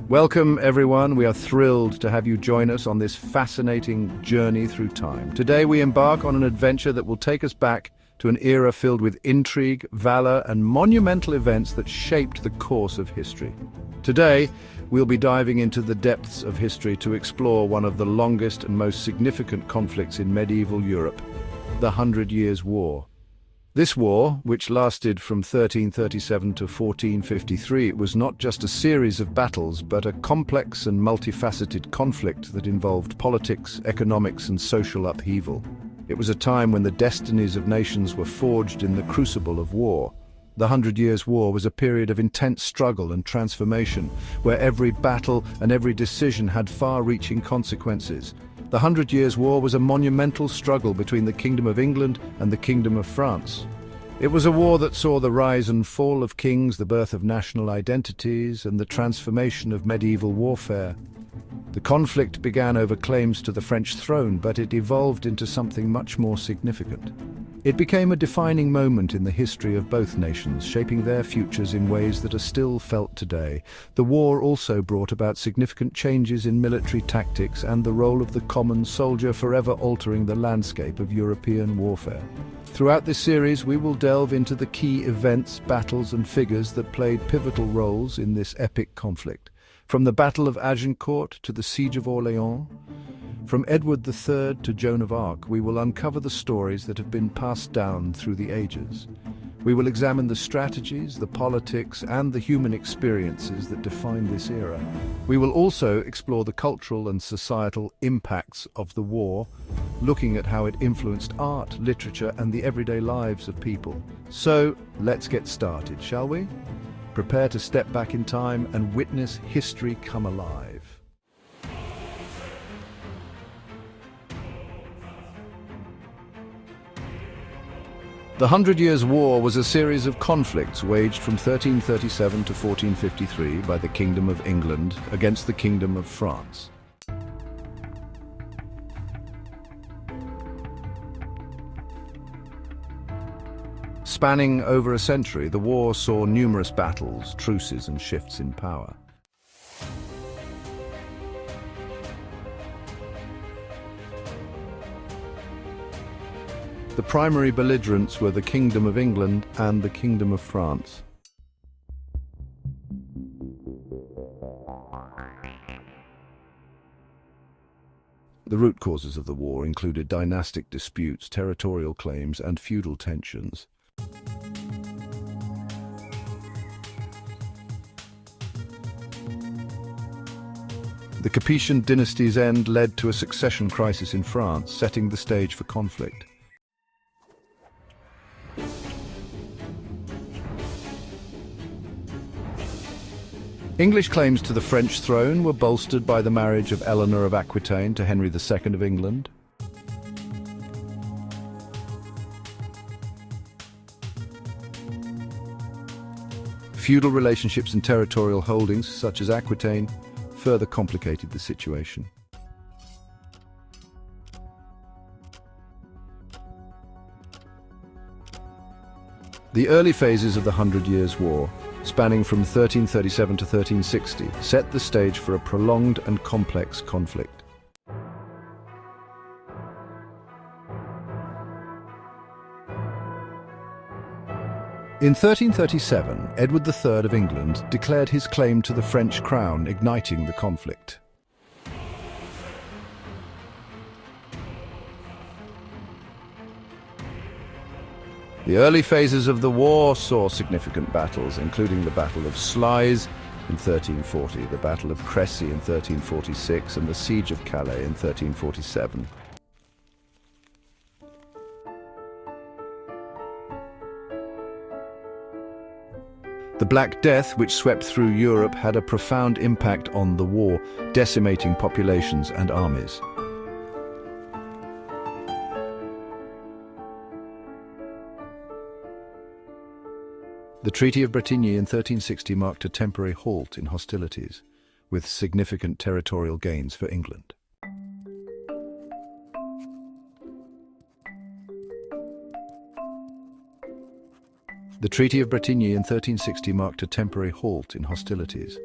Welcome, everyone. We are thrilled to have you join us on this fascinating journey through time. Today, we embark on an adventure that will take us back to an era filled with intrigue, valor, and monumental events that shaped the course of history. Today, we'll be diving into the depths of history to explore one of the longest and most significant conflicts in medieval Europe, the Hundred Years' War. This war, which lasted from 1337 to 1453, was not just a series of battles, but a complex and multifaceted conflict that involved politics, economics, and social upheaval. It was a time when the destinies of nations were forged in the crucible of war. The Hundred Years' War was a period of intense struggle and transformation, where every battle and every decision had far-reaching consequences. The Hundred Years' War was a monumental struggle between the Kingdom of England and the Kingdom of France. It was a war that saw the rise and fall of kings, the birth of national identities, and the transformation of medieval warfare. The conflict began over claims to the French throne, but it evolved into something much more significant. It became a defining moment in the history of both nations, shaping their futures in ways that are still felt today. The war also brought about significant changes in military tactics and the role of the common soldier, forever altering the landscape of European warfare. Throughout this series, we will delve into the key events, battles, and figures that played pivotal roles in this epic conflict. From the Battle of Agincourt to the Siege of Orléans, from Edward III to Joan of Arc, we will uncover the stories that have been passed down through the ages. We will examine the strategies, the politics, and the human experiences that define this era. We will also explore the cultural and societal impacts of the war, looking at how it influenced art, literature, and the everyday lives of people. So, let's get started, shall we? Prepare to step back in time and witness history come alive. The Hundred Years' War was a series of conflicts waged from 1337 to 1453 by the Kingdom of England against the Kingdom of France. Spanning over a century, the war saw numerous battles, truces, and shifts in power. The primary belligerents were the Kingdom of England and the Kingdom of France. The root causes of the war included dynastic disputes, territorial claims, and feudal tensions. The Capetian dynasty's end led to a succession crisis in France, setting the stage for conflict. English claims to the French throne were bolstered by the marriage of Eleanor of Aquitaine to Henry II of England. Feudal relationships and territorial holdings, such as Aquitaine, further complicated the situation. The early phases of the Hundred Years' War, spanning from 1337 to 1360, set the stage for a prolonged and complex conflict. In 1337, Edward III of England declared his claim to the French crown, igniting the conflict. The early phases of the war saw significant battles, including the Battle of Sluys in 1340, the Battle of Crécy in 1346, and the Siege of Calais in 1347. The Black Death, which swept through Europe, had a profound impact on the war, decimating populations and armies. The Treaty of Bretigny in 1360 marked a temporary halt in hostilities, with significant territorial gains for England. The Treaty of Bretigny in 1360 marked a temporary halt in hostilities,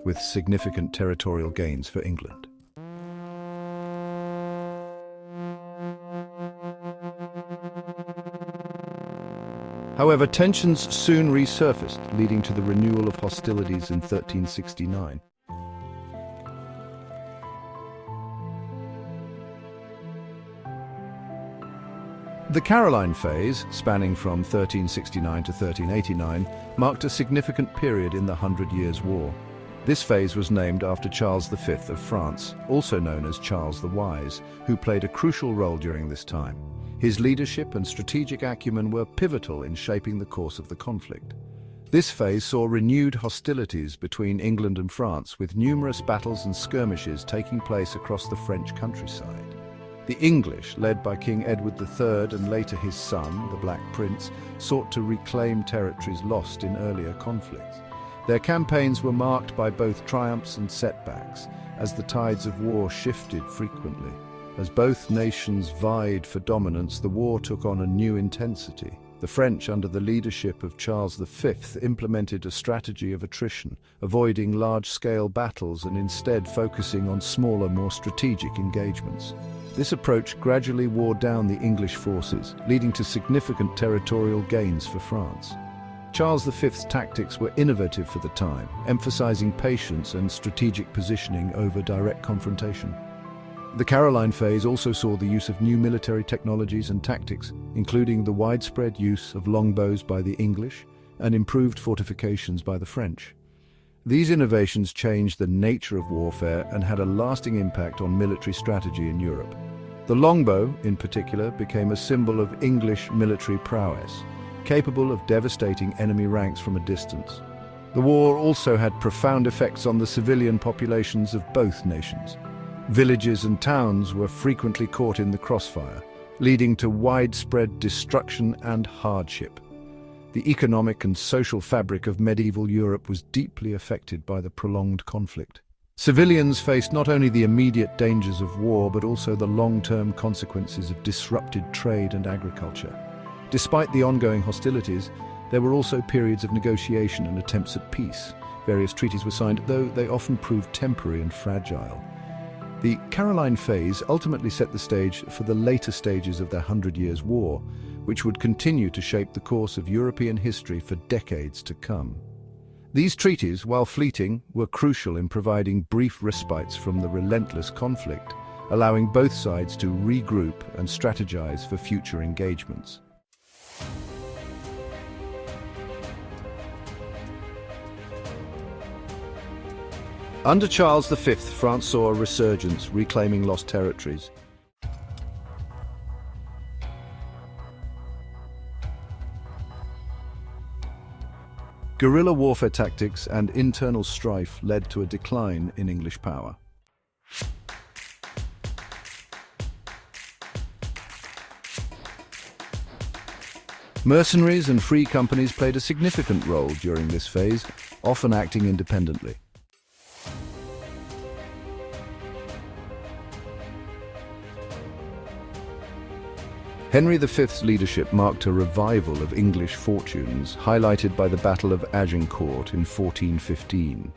with significant territorial gains for England. However, tensions soon resurfaced, leading to the renewal of hostilities in 1369. The Caroline phase, spanning from 1369 to 1389, marked a significant period in the Hundred Years' War. This phase was named after Charles V of France, also known as Charles the Wise, who played a crucial role during this time. His leadership and strategic acumen were pivotal in shaping the course of the conflict. This phase saw renewed hostilities between England and France, with numerous battles and skirmishes taking place across the French countryside. The English, led by King Edward III and later his son, the Black Prince, sought to reclaim territories lost in earlier conflicts. Their campaigns were marked by both triumphs and setbacks, as the tides of war shifted frequently. As both nations vied for dominance, the war took on a new intensity. The French, under the leadership of Charles V, implemented a strategy of attrition, avoiding large-scale battles and instead focusing on smaller, more strategic engagements. This approach gradually wore down the English forces, leading to significant territorial gains for France. Charles V's tactics were innovative for the time, emphasizing patience and strategic positioning over direct confrontation. The Caroline phase also saw the use of new military technologies and tactics, including the widespread use of longbows by the English and improved fortifications by the French. These innovations changed the nature of warfare and had a lasting impact on military strategy in Europe. The longbow, in particular, became a symbol of English military prowess, capable of devastating enemy ranks from a distance. The war also had profound effects on the civilian populations of both nations. Villages and towns were frequently caught in the crossfire, leading to widespread destruction and hardship. The economic and social fabric of medieval Europe was deeply affected by the prolonged conflict. Civilians faced not only the immediate dangers of war, but also the long-term consequences of disrupted trade and agriculture. Despite the ongoing hostilities, there were also periods of negotiation and attempts at peace. Various treaties were signed, though they often proved temporary and fragile. The Caroline phase ultimately set the stage for the later stages of the Hundred Years' War, which would continue to shape the course of European history for decades to come. These treaties, while fleeting, were crucial in providing brief respites from the relentless conflict, allowing both sides to regroup and strategize for future engagements. Under Charles V, France saw a resurgence, reclaiming lost territories. Guerrilla warfare tactics and internal strife led to a decline in English power. Mercenaries and free companies played a significant role during this phase, often acting independently. Henry V's leadership marked a revival of English fortunes, highlighted by the Battle of Agincourt in 1415.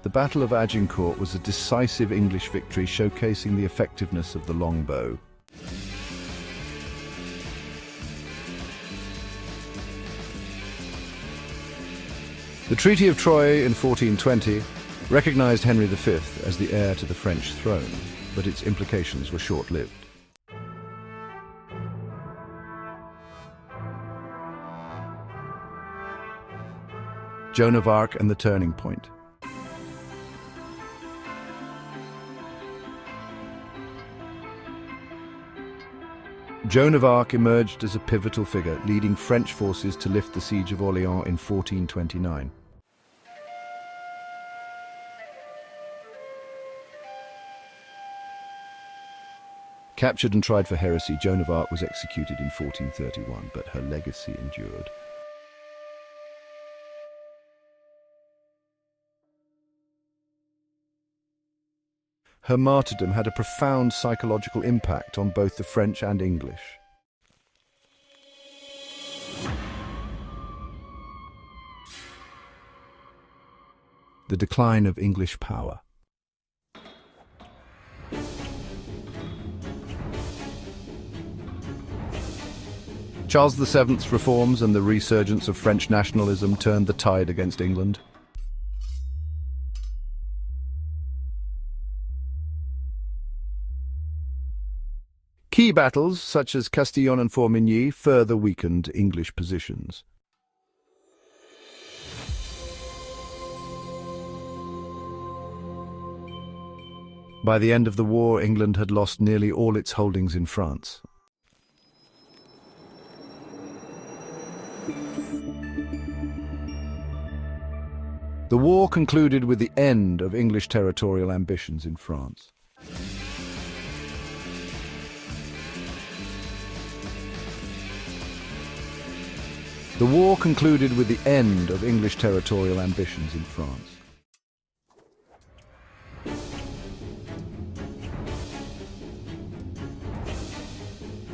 The Battle of Agincourt was a decisive English victory, showcasing the effectiveness of the longbow. The Treaty of Troyes in 1420 recognized Henry V as the heir to the French throne, but its implications were short-lived. Joan of Arc and the Turning Point. Joan of Arc emerged as a pivotal figure, leading French forces to lift the siege of Orléans in 1429. Captured and tried for heresy, Joan of Arc was executed in 1431, but her legacy endured. Her martyrdom had a profound psychological impact on both the French and English. The decline of English power. Charles VII's reforms and the resurgence of French nationalism turned the tide against England. Key battles, such as Castillon and Formigny, further weakened English positions. By the end of the war, England had lost nearly all its holdings in France. The war concluded with the end of English territorial ambitions in France. The war concluded with the end of English territorial ambitions in France.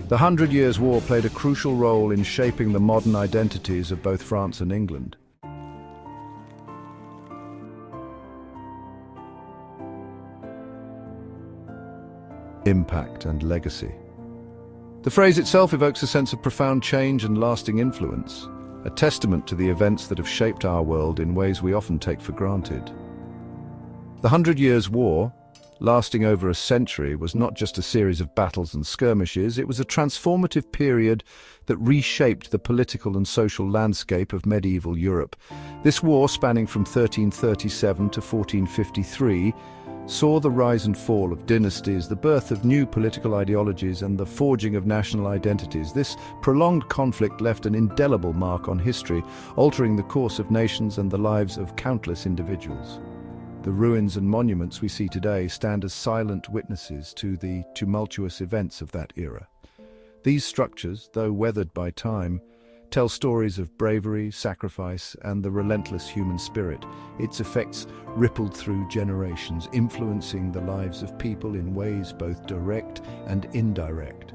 The Hundred Years' War played a crucial role in shaping the modern identities of both France and England. Impact and legacy. The phrase itself evokes a sense of profound change and lasting influence, a testament to the events that have shaped our world in ways we often take for granted. The Hundred Years' War, lasting over a century, was not just a series of battles and skirmishes, it was a transformative period that reshaped the political and social landscape of medieval Europe. This war, spanning from 1337 to 1453, saw the rise and fall of dynasties, the birth of new political ideologies, and the forging of national identities. This prolonged conflict left an indelible mark on history, altering the course of nations and the lives of countless individuals. The ruins and monuments we see today stand as silent witnesses to the tumultuous events of that era. These structures, though weathered by time, tell stories of bravery, sacrifice, and the relentless human spirit. Its effects rippled through generations, influencing the lives of people in ways both direct and indirect.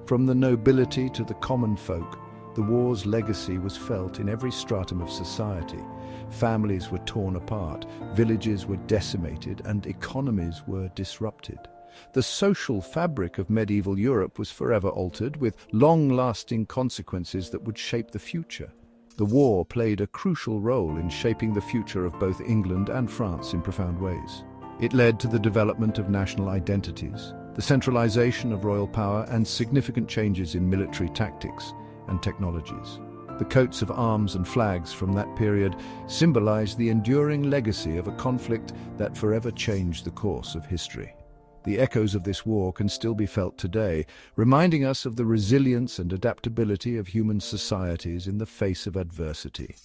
From the nobility to the common folk, the war's legacy was felt in every stratum of society. Families were torn apart, villages were decimated, and economies were disrupted. The social fabric of medieval Europe was forever altered, with long-lasting consequences that would shape the future. The war played a crucial role in shaping the future of both England and France in profound ways. It led to the development of national identities, the centralization of royal power, and significant changes in military tactics and technologies. The coats of arms and flags from that period symbolized the enduring legacy of a conflict that forever changed the course of history. The echoes of this war can still be felt today, reminding us of the resilience and adaptability of human societies in the face of adversity.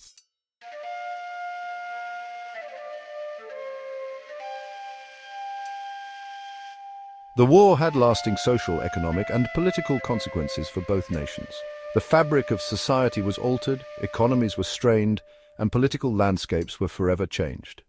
The war had lasting social, economic, and political consequences for both nations. The fabric of society was altered, economies were strained, and political landscapes were forever changed.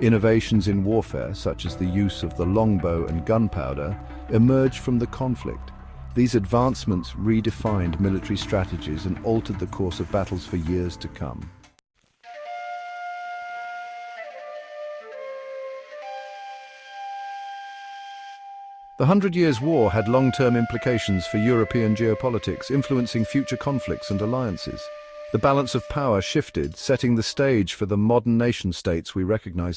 Innovations in warfare, such as the use of the longbow and gunpowder, emerged from the conflict. These advancements redefined military strategies and altered the course of battles for years to come. The Hundred Years' War had long-term implications for European geopolitics, influencing future conflicts and alliances. The balance of power shifted, setting the stage for the modern nation-states we recognize